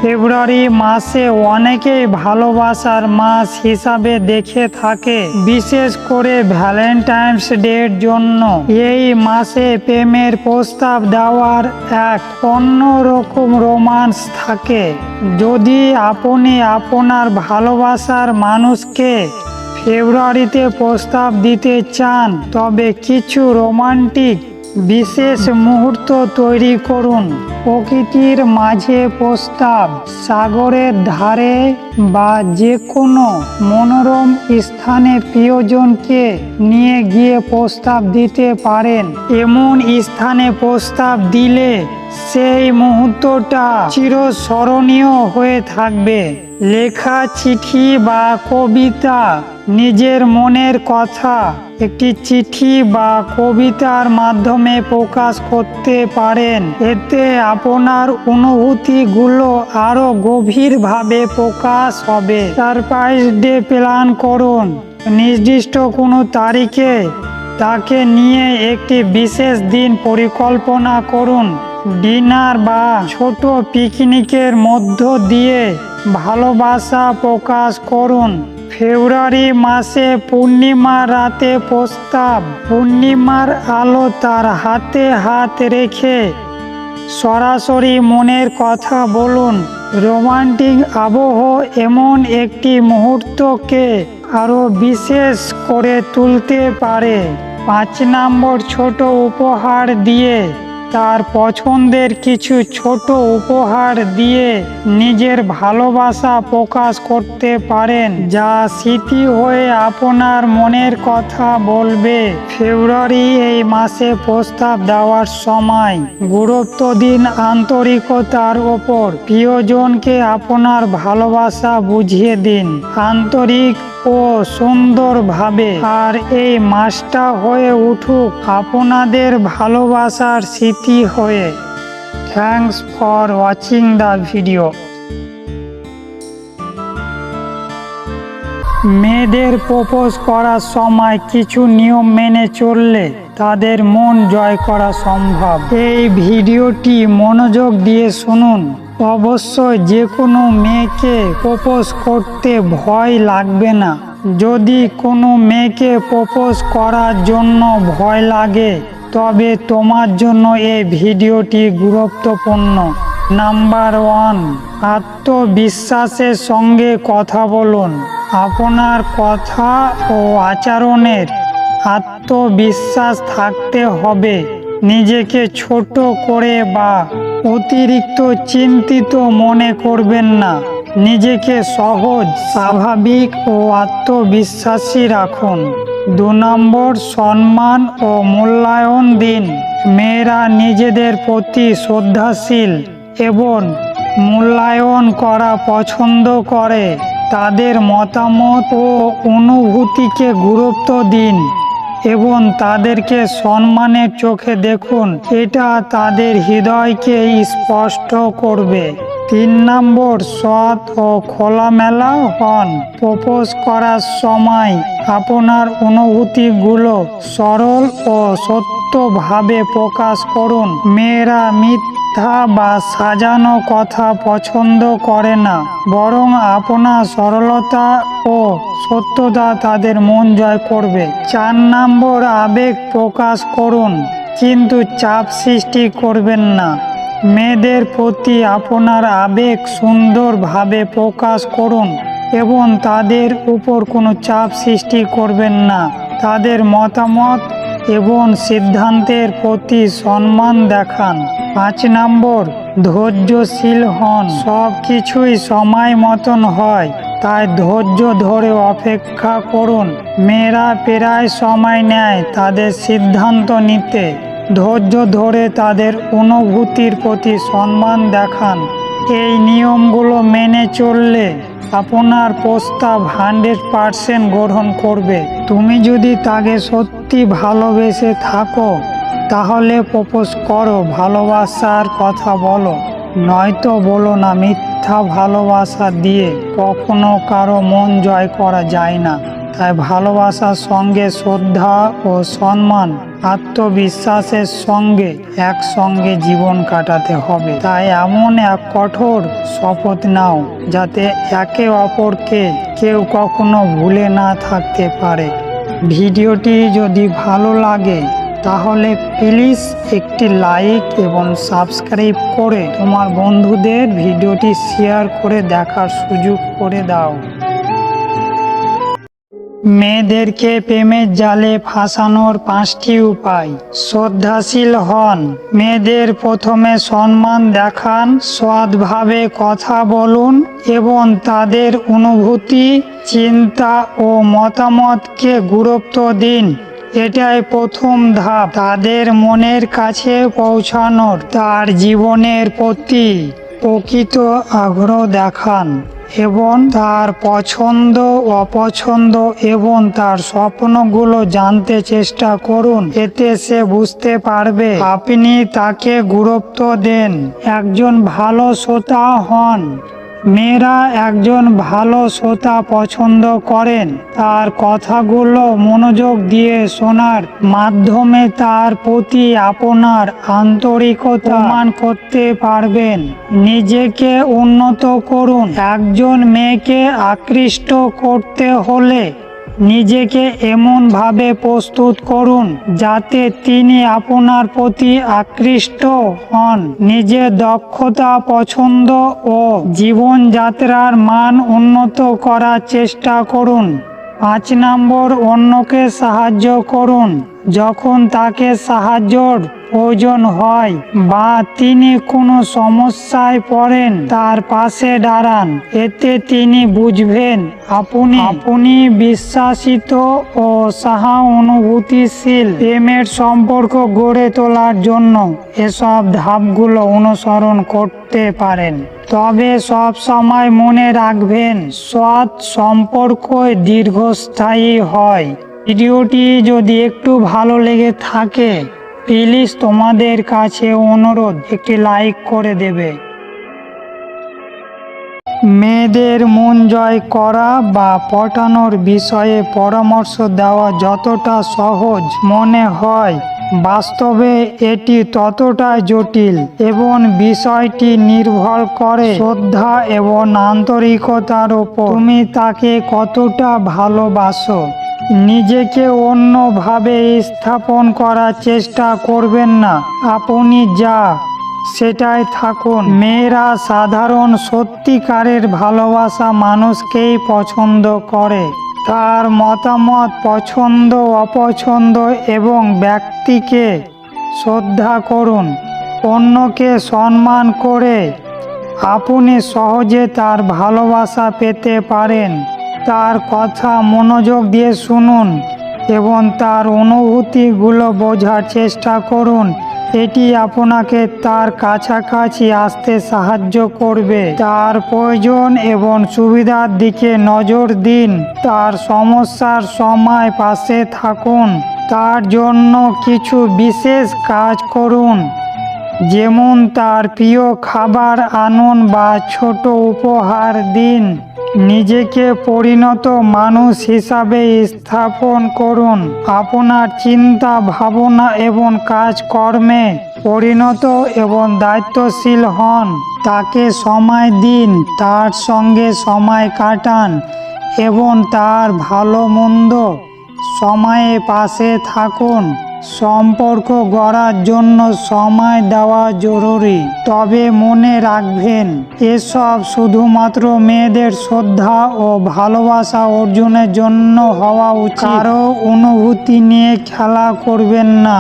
ফেব্রুয়ারি মাসে অনেকেই ভালোবাসার মাস হিসাবে দেখে থাকে, বিশেষ করে ভ্যালেন্টাইন্স ডের জন্য। এই মাসে প্রেমের প্রস্তাব দেওয়ার এক অন্যরকম রোমান্স থাকে। যদি আপনি আপনার ভালোবাসার মানুষকে ফেব্রুয়ারিতে প্রস্তাব দিতে চান, তবে কিছু রোমান্টিক বিশেষ মুহূর্ত তৈরি করুন। প্রকৃতির মাঝে প্রস্তাব, সাগরের ধারে বা যে কোনো মনোরম স্থানে প্রিয়জনকে নিয়ে গিয়ে প্রস্তাব দিতে পারেন। এমন স্থানে প্রস্তাব দিলে সেই মুহূর্তটা চিরস্মরণীয় হয়ে থাকবে। লেখা চিঠি বা কবিতা, নিজের মনের কথা একটি চিঠি বা কবিতার মাধ্যমে প্রকাশ করতে পারেন। এতে আপনার অনুভূতিগুলো আরো গভীরভাবে প্রকাশ হবে। সারপ্রাইজ ডে প্ল্যান করুন। নির্দিষ্ট কোনো তারিখে তাকে নিয়ে একটি বিশেষ দিন পরিকল্পনা করুন। ডিনার বা ছোট পিকনিকের মধ্য দিয়ে ভালোবাসা প্রকাশ করুন। ফেব্রুয়ারি মাসে পূর্ণিমা রাতে প্রস্তাব, পূর্ণিমার আলো তার হাতে হাত রেখে সরাসরি মনের কথা বলুন। রোমান্টিক আবহ এমন একটি মুহূর্তকে আরো বিশেষ করে তুলতে পারে। 5 নম্বর, ছোট উপহার দিয়ে তার পছন্দের কিছু ছোট উপহার দিয়ে নিজের ভালোবাসা প্রকাশ করতে পারেন, যা স্মৃতি হয়ে আপনার মনের কথা বলবে। ফেব্রুয়ারি এই মাসে প্রস্তাব দেওয়ার সময় গুরুত্ব দিন আন্তরিকতার ওপর। প্রিয়জনকে আপনার ভালোবাসা বুঝিয়ে দিন আন্তরিক ও সুন্দরভাবে, আর এই মাসটা হয়ে উঠুক আপনাদের ভালোবাসার স্মৃতি হয়ে। Thanks for watching the video. মেয়েদের প্রপোজ করার সময় কিছু নিয়ম মেনে চললে তাদের মন জয় করা সম্ভব। এই ভিডিওটি মনোযোগ দিয়ে শুনুন। অবশ্যই যে কোনো মেয়েকে প্রপোজ করতে ভয় লাগবে না। যদি কোনো মেয়েকে প্রপোজ করার জন্য ভয় লাগে, তবে তোমার জন্য এই ভিডিওটি গুরুত্বপূর্ণ। নাম্বার 1, আত্মবিশ্বাসের সঙ্গে কথা বলুন। আপনার কথা ও আচরণের আত্মবিশ্বাস থাকতে হবে। নিজেকে ছোট করে বা অতিরিক্ত চিন্তিত মনে করবেন না। নিজেকে সহজ, স্বাভাবিক ও আত্মবিশ্বাসী রাখুন। 2 নম্বর, সম্মান ও মূল্যায়ন দিন। মেয়েরা নিজেদের প্রতি শ্রদ্ধাশীল এবং মূল্যায়ন করা পছন্দ করে। তাদের মতামত ও অনুভূতিকে গুরুত্ব দিন এবং তাদেরকে সম্মানের চোখে দেখুন। এটা তাদের হৃদয়কে স্পষ্ট করবে। 3 নম্বর, সৎ ও খোলামেলা হন। প্রপোজ করার সময় আপনার অনুভূতিগুলো সরল ও সত্যভাবে প্রকাশ করুন। মেয়েরা মিথ্যা বা সাজানো কথা পছন্দ করে না, বরং আপনার সরলতা ও সত্যতা তাদের মন জয় করবে। 4 নম্বর, আবেগ প্রকাশ করুন, কিন্তু চাপ সৃষ্টি করবেন না। মেয়েদের প্রতি আপনার আবেগ সুন্দরভাবে প্রকাশ করুন এবং তাদের উপর কোনো চাপ সৃষ্টি করবেন না। তাদের মতামত এবং সিদ্ধান্তের প্রতি সম্মান দেখান। 5 নম্বর, ধৈর্যশীল হন। সব কিছুই সময় মতন হয়, তাই ধৈর্য ধরে অপেক্ষা করুন। মেয়েরা প্রায় সময় নেয় তাদের সিদ্ধান্ত নিতে। ধৈর্য ধরে তাদের অনুভূতির প্রতি সম্মান দেখান। এই নিয়মগুলো মেনে চললে আপনার প্রস্তাব 100% গ্রহণ করবে। তুমি যদি তাকে সত্যি ভালোবেসে থাকো, তাহলে প্রপোজ করো, ভালোবাসার কথা বলো, নয়তো বলো না। মিথ্যা ভালোবাসা দিয়ে কখনো কারো মন জয় করা যায় না। তাই ভালোবাসার সঙ্গে শ্রদ্ধা ও সম্মান, আত্মবিশ্বাসের সঙ্গে একসঙ্গে জীবন কাটাতে হবে। তাই এমন এক কঠোর শপথ নাও যাতে একে অপরকে কেউ কখনো ভুলে না থাকতে পারে। ভিডিওটি যদি ভালো লাগে তাহলে প্লিজ একটি লাইক এবং সাবস্ক্রাইব করে তোমার বন্ধুদের ভিডিওটি শেয়ার করে দেখার সুযোগ করে দাও। মেয়েদেরকে প্রেমের জালে ফাঁসানোর 5টি উপায়। শ্রদ্ধাশীল হন। মেয়েদের প্রথমে সম্মান দেখান, সৎভাবে কথা বলুন এবং তাদের অনুভূতি, চিন্তা ও মতামতকে গুরুত্ব দিন। এটাই প্রথম ধাপ তাদের মনের কাছে পৌঁছানোর। তার জীবনের প্রতি প্রকৃত আগ্রহ দেখান এবং তার পছন্দ, অপছন্দ এবং তার স্বপ্নগুলো জানতে চেষ্টা করুন। এতে সে বুঝতে পারবে আপনি তাকে গুরুত্ব দেন। একজন ভালো শ্রোতা হন। মেয়েরা একজন ভালো শ্রোতা পছন্দ করেন। তার কথাগুলো মনোযোগ দিয়ে শোনার মাধ্যমে তার প্রতি আপনার আন্তরিকতা প্রমাণ করতে পারবেন। নিজেকে উন্নত করুন। একজন মেয়েকে আকৃষ্ট করতে হলে নিজেকে এমনভাবে প্রস্তুত করুন যাতে তিনি আপনার প্রতি আকৃষ্ট হন। নিজের দক্ষতা, পছন্দ ও জীবনযাত্রার মান উন্নত করার চেষ্টা করুন। 5 নম্বর, অন্যকে সাহায্য করুন। যখন তাকে সাহায্যর প্রয়োজন হয় বা তিনি কোনো সমস্যায় পড়েন, তার পাশে দাঁড়ান। এতে তিনি বুঝবেন আপনি বিশ্বাসিত ও সহানুভূতিশীল। প্রেমের সম্পর্ক গড়ে তোলার জন্য এসব ধাপগুলো অনুসরণ করতে পারেন। তবে সব সময় মনে রাখবেন, সৎ সম্পর্কই দীর্ঘস্থায়ী হয়। ভিডিওটি যদি একটু ভালো লেগে থাকে প্লিজ তোমাদের কাছে অনুরোধ একটি লাইক করে দেবে। মেয়েদের মন জয় করা বা পটানোর বিষয়ে পরামর্শ দেওয়া যতটা সহজ মনে হয়, বাস্তবে এটি ততটাই জটিল এবং বিষয়টি নির্ভর করে শ্রদ্ধা এবং আন্তরিকতার উপর। তুমি তাকে কতটা ভালোবাসো। নিজেকে অন্যভাবে স্থাপন করার চেষ্টা করবেন না। আপনি যা সেটাই থাকুন। মেয়েরা সাধারণ সত্যিকারের ভালোবাসা মানুষকেই পছন্দ করে। তার মতামত, পছন্দ, অপছন্দ এবং ব্যক্তিকে শ্রদ্ধা করুন। অন্যকে সম্মান করে আপনি সহজে তার ভালোবাসা পেতে পারেন। তার কথা মনোযোগ দিয়ে শুনুন এবং তার অনুভূতিগুলো বোঝার চেষ্টা করুন। এটি আপনাকে তার কাছাকাছি আসতে সাহায্য করবে। তার প্রয়োজন এবং সুবিধার দিকে নজর দিন। তার সমস্যার সময় পাশে থাকুন। তার জন্য কিছু বিশেষ কাজ করুন, যেমন তার প্রিয় খাবার আনুন বা ছোট উপহার দিন। নিজেকে পরিণত মানুষ হিসাবে স্থাপন করুন। আপনার চিন্তা, ভাবনা এবং কাজকর্মে পরিণত এবং দায়িত্বশীল হন। তাকে সময় দিন, তার সঙ্গে সময় কাটান এবং তার ভালো মন্দ সময়ে পাশে থাকুন। সম্পর্ক গড়ার জন্য সময় দেওয়া জরুরি, তবে মনে রাখবেন এসব শুধুমাত্র মেয়েদের শ্রদ্ধা ও ভালোবাসা অর্জনের জন্য হওয়া উচিত। কারো অনুভূতি নিয়ে খেলা করবেন না।